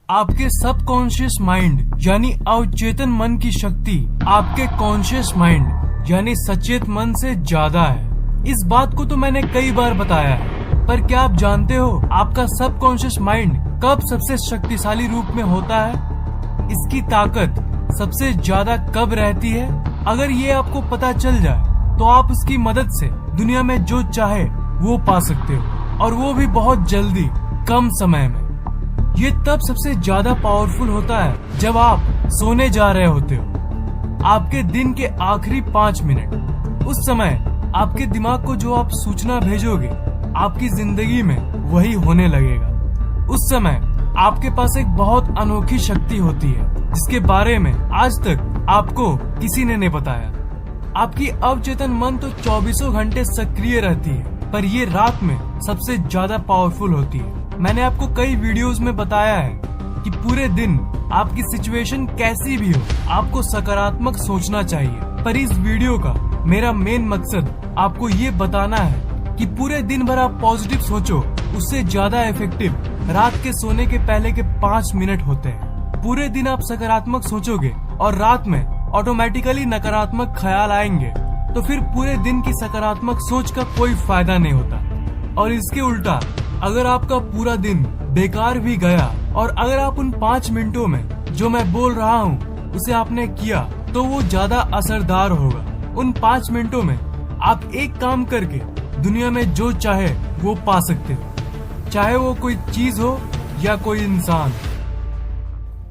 आपके subconscious mind यानी अवचेतन मन की शक्ति आपके कॉन्शियस माइंड यानी सचेत मन से ज्यादा है। इस बात को तो मैंने कई बार बताया है, पर क्या आप जानते हो आपका सबकॉन्शियस माइंड कब सबसे शक्तिशाली रूप में होता है? इसकी ताकत सबसे ज्यादा कब रहती है? अगर ये आपको पता चल जाए तो आप उसकी मदद से दुनिया में जो चाहे वो पा सकते हो, और वो भी बहुत जल्दी, कम समय में। ये तब सबसे ज्यादा पावरफुल होता है जब आप सोने जा रहे होते हो। आपके दिन के आखिरी 5 मिनट, उस समय आपके दिमाग को जो आप सूचना भेजोगे आपकी जिंदगी में वही होने लगेगा। उस समय आपके पास एक बहुत अनोखी शक्ति होती है जिसके बारे में आज तक आपको किसी ने नहीं बताया। आपकी अवचेतन मन तो 24 घंटे सक्रिय रहती है, पर ये रात में सबसे ज्यादा पावरफुल होती है। मैंने आपको कई वीडियोस में बताया है कि पूरे दिन आपकी सिचुएशन कैसी भी हो, आपको सकारात्मक सोचना चाहिए। पर इस वीडियो का मेरा मेन मकसद आपको ये बताना है कि पूरे दिन भर आप पॉजिटिव सोचो, उससे ज्यादा इफेक्टिव रात के सोने के पहले के 5 मिनट होते हैं। पूरे दिन आप सकारात्मक सोचोगे और रात में ऑटोमेटिकली नकारात्मक ख्याल आएंगे, तो फिर पूरे दिन की सकारात्मक सोच का कोई फायदा नहीं होता। और इसके उल्टा अगर आपका पूरा दिन बेकार भी गया और अगर आप उन 5 मिनटों में जो मैं बोल रहा हूँ उसे आपने किया, तो वो ज्यादा असरदार होगा। उन 5 मिनटों में आप एक काम करके दुनिया में जो चाहे वो पा सकते हो, चाहे वो कोई चीज हो या कोई इंसान।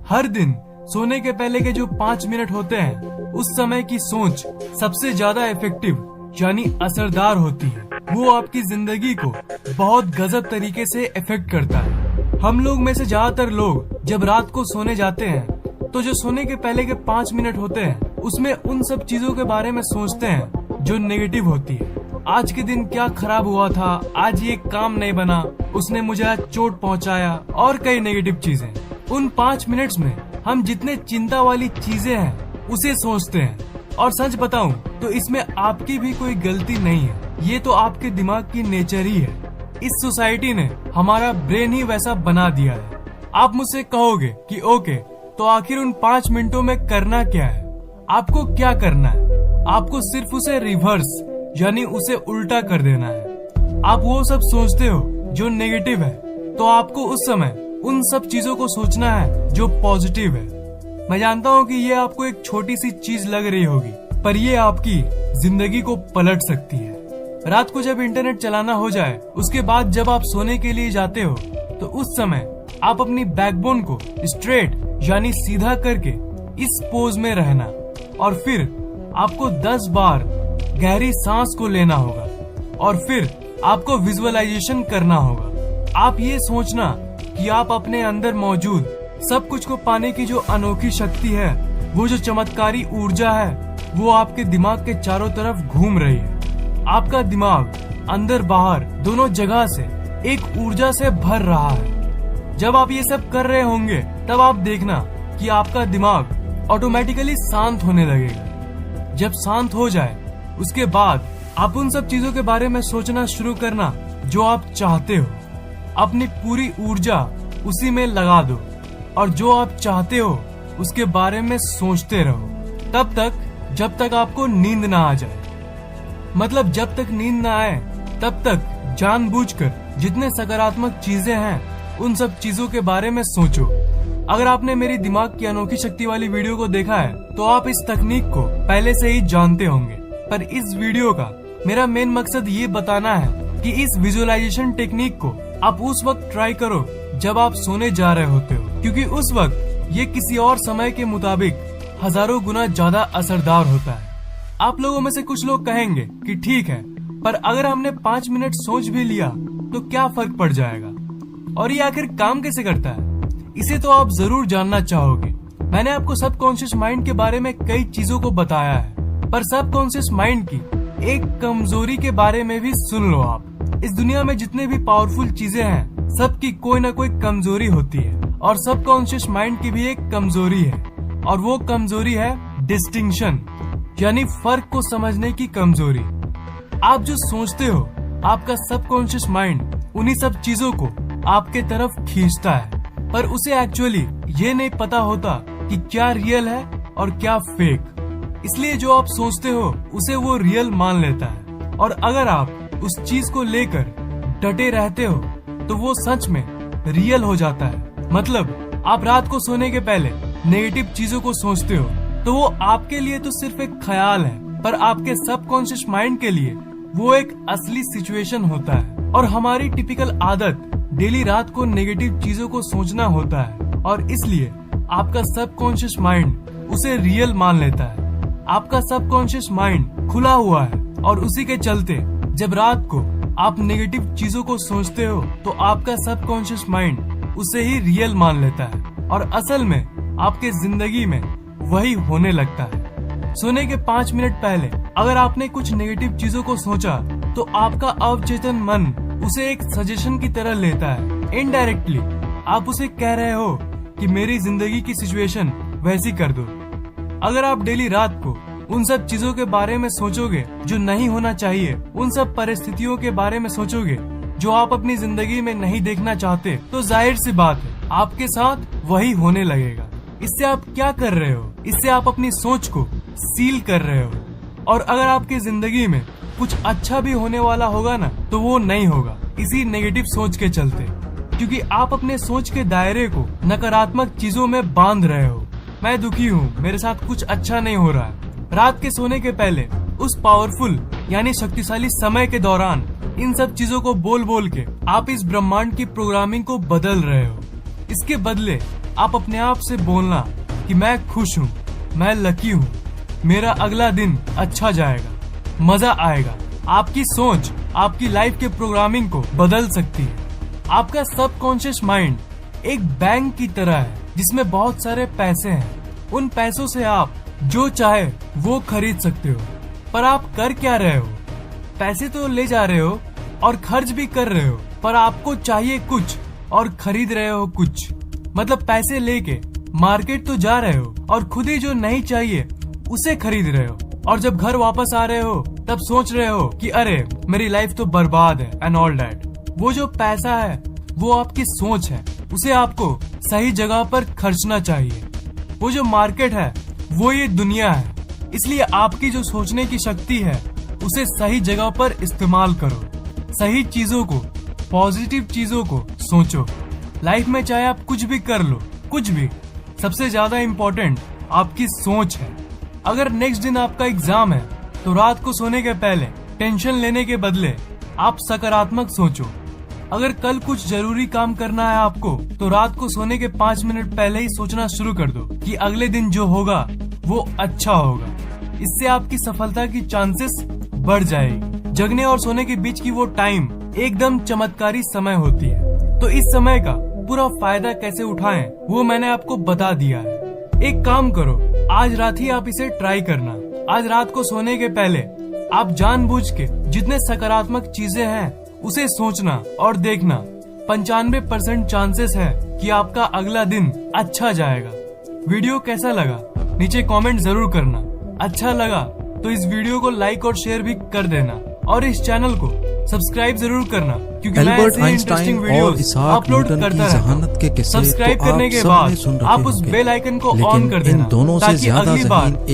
हर दिन सोने के पहले के जो 5 मिनट होते हैं, उस समय की सोच सबसे ज्यादा इफेक्टिव यानी असरदार होती है। वो आपकी जिंदगी को बहुत गजब तरीके से इफेक्ट करता है। हम लोग में से ज्यादातर लोग जब रात को सोने जाते हैं तो जो सोने के पहले के 5 मिनट होते हैं उसमें उन सब चीजों के बारे में सोचते हैं जो नेगेटिव होती है। आज के दिन क्या खराब हुआ था, आज ये काम नहीं बना, उसने मुझे आज चोट पहुंचाया, और कई नेगेटिव चीजें। उन 5 मिनट्स में हम जितने चिंता वाली चीजें हैं उसे सोचते हैं। और सच बताऊं तो इसमें आपकी भी कोई गलती नहीं है, ये तो आपके दिमाग की नेचर ही है। इस सोसाइटी ने हमारा ब्रेन ही वैसा बना दिया है। आप मुझसे कहोगे कि ओके, तो आखिर उन 5 मिनटों में करना क्या है? आपको क्या करना है? आपको सिर्फ उसे रिवर्स यानी उसे उल्टा कर देना है। आप वो सब सोचते हो जो नेगेटिव है, तो आपको उस समय उन सब चीजों को सोचना है जो पॉजिटिव है। मैं जानता हूँ कि ये आपको एक छोटी सी चीज लग रही होगी, पर ये आपकी जिंदगी को पलट सकती है। रात को जब इंटरनेट चलाना हो जाए, उसके बाद जब आप सोने के लिए जाते हो, तो उस समय आप अपनी बैकबोन को स्ट्रेट यानी सीधा करके इस पोज में रहना, और फिर आपको 10 बार गहरी सांस को लेना होगा, और फिर आपको विजुअलाइजेशन करना होगा। आप ये सोचना कि आप अपने अंदर मौजूद सब कुछ को पाने की जो अनोखी शक्ति है, वो जो चमत्कारी ऊर्जा है, वो आपके दिमाग के चारों तरफ घूम रही है। आपका दिमाग अंदर बाहर दोनों जगह से एक ऊर्जा से भर रहा है। जब आप ये सब कर रहे होंगे, तब आप देखना कि आपका दिमाग ऑटोमेटिकली शांत होने लगेगा। जब शांत हो जाए, उसके बाद आप उन सब चीजों के बारे में सोचना शुरू करना जो आप चाहते हो। अपनी पूरी ऊर्जा उसी में लगा दो, और जो आप चाहते हो उसके बारे में सोचते रहो, तब तक जब तक आपको नींद ना आ जाए। मतलब जब तक नींद ना आए, तब तक जानबूझकर जितने सकारात्मक चीजें हैं उन सब चीजों के बारे में सोचो। अगर आपने मेरी दिमाग की अनोखी शक्ति वाली वीडियो को देखा है, तो आप इस तकनीक को पहले से ही जानते होंगे। पर इस वीडियो का मेरा मेन मकसद ये बताना है कि इस विजुअलाइजेशन टेक्निक को आप उस वक्त ट्राई करो जब आप सोने जा रहे होते हो, क्योंकि उस वक्त ये किसी और समय के मुताबिक हजारों गुना ज्यादा असरदार होता है। आप लोगों में से कुछ लोग कहेंगे कि ठीक है, पर अगर हमने 5 मिनट सोच भी लिया तो क्या फर्क पड़ जाएगा, और ये आखिर काम कैसे करता है? इसे तो आप जरूर जानना चाहोगे। मैंने आपको सबकॉन्शियस माइंड के बारे में कई चीजों को बताया है, पर सबकॉन्शियस माइंड की एक कमजोरी के बारे में भी सुन लो आप। इस दुनिया में जितने भी पावरफुल चीजें हैं, सबकी कोई ना कोई कमजोरी होती है, और सबकॉन्शियस माइंड की भी एक कमजोरी है, और वो कमजोरी है डिस्टिंक्शन यानी फर्क को समझने की कमजोरी। आप जो सोचते हो, आपका सबकॉन्शियस माइंड उन्हीं सब चीजों को आपके तरफ खींचता है, पर उसे एक्चुअली ये नहीं पता होता कि क्या रियल है और क्या फेक। इसलिए जो आप सोचते हो उसे वो रियल मान लेता है, और अगर आप उस चीज को लेकर डटे रहते हो तो वो सच में रियल हो जाता है। मतलब आप रात को सोने के पहले नेगेटिव चीजों को सोचते हो तो वो आपके लिए तो सिर्फ एक ख्याल है, पर आपके सबकॉन्शियस माइंड के लिए वो एक असली सिचुएशन होता है। और हमारी टिपिकल आदत डेली रात को नेगेटिव चीजों को सोचना होता है, और इसलिए आपका सबकॉन्शियस माइंड उसे रियल मान लेता है। आपका सबकॉन्शियस माइंड खुला हुआ है, और उसी के चलते जब रात को आप नेगेटिव चीजों को सोचते हो तो आपका सबकॉन्शियस माइंड उसे ही रियल मान लेता है, और असल में आपके जिंदगी में वही होने लगता है। सोने के 5 मिनट पहले अगर आपने कुछ नेगेटिव चीजों को सोचा तो आपका अवचेतन मन उसे एक सजेशन की तरह लेता है। इनडायरेक्टली आप उसे कह रहे हो कि मेरी जिंदगी की सिचुएशन वैसी कर दो। अगर आप डेली रात को उन सब चीजों के बारे में सोचोगे जो नहीं होना चाहिए, उन सब परिस्थितियों के बारे में सोचोगे जो आप अपनी जिंदगी में नहीं देखना चाहते, तो जाहिर सी बात है आपके साथ वही होने लगेगा। इससे आप क्या कर रहे हो? इससे आप अपनी सोच को सील कर रहे हो, और अगर आपकी जिंदगी में कुछ अच्छा भी होने वाला होगा ना तो वो नहीं होगा इसी नेगेटिव सोच के चलते, क्योंकि आप अपने सोच के दायरे को नकारात्मक चीजों में बांध रहे हो। मैं दुखी हूँ, मेरे साथ कुछ अच्छा नहीं हो रहा है। रात के सोने के पहले उस पावरफुल यानी शक्तिशाली समय के दौरान इन सब चीजों को बोल बोल के आप इस ब्रह्मांड की प्रोग्रामिंग को बदल रहे हो। इसके बदले आप अपने आप से बोलना कि मैं खुश हूँ, मैं लकी हूँ, मेरा अगला दिन अच्छा जाएगा, मजा आएगा। आपकी सोच आपकी लाइफ के प्रोग्रामिंग को बदल सकती है। आपका सबकॉन्शियस माइंड एक बैंक की तरह है जिसमें बहुत सारे पैसे हैं। उन पैसों से आप जो चाहे वो खरीद सकते हो, पर आप कर क्या रहे हो? पैसे तो ले जा रहे हो और खर्च भी कर रहे हो, पर आपको चाहिए कुछ और खरीद रहे हो कुछ। मतलब पैसे लेके मार्केट तो जा रहे हो और खुद ही जो नहीं चाहिए उसे खरीद रहे हो, और जब घर वापस आ रहे हो तब सोच रहे हो कि अरे मेरी लाइफ तो बर्बाद है एंड ऑल दैट। वो जो पैसा है वो आपकी सोच है, उसे आपको सही जगह पर खर्चना चाहिए। वो जो मार्केट है वो ये दुनिया है, इसलिए आपकी जो सोचने की शक्ति है उसे सही जगह पर इस्तेमाल करो। सही चीजों को, पॉजिटिव चीजों को सोचो। लाइफ में चाहे आप कुछ भी कर लो, कुछ भी, सबसे ज्यादा इम्पोर्टेंट आपकी सोच है। अगर नेक्स्ट दिन आपका एग्जाम है तो रात को सोने के पहले टेंशन लेने के बदले आप सकारात्मक सोचो। अगर कल कुछ जरूरी काम करना है आपको तो रात को सोने के 5 मिनट पहले ही सोचना शुरू कर दो कि अगले दिन जो होगा वो अच्छा होगा। इससे आपकी सफलता की चांसेस बढ़ जाएगी। जगने और सोने के बीच की वो टाइम एकदम चमत्कारी समय होती है, तो इस समय का पूरा फायदा कैसे उठाएं वो मैंने आपको बता दिया है। एक काम करो, आज रात ही आप इसे ट्राई करना। आज रात को सोने के पहले आप जानबूझ के जितने सकारात्मक चीजें हैं उसे सोचना और देखना। 95% चांसेस है कि आपका अगला दिन अच्छा जाएगा। वीडियो कैसा लगा नीचे कमेंट जरूर करना। अच्छा लगा तो इस वीडियो को लाइक और शेयर भी कर देना, और इस चैनल को सब्सक्राइब जरूर करना, क्योंकि मैं ऐसे इंटरेस्टिंग वीडियोस अपलोड करता रहता हूँ। सब्सक्राइब करने के बाद आप उस बेल आइकन को ऑन कर देना ताकि अगली बार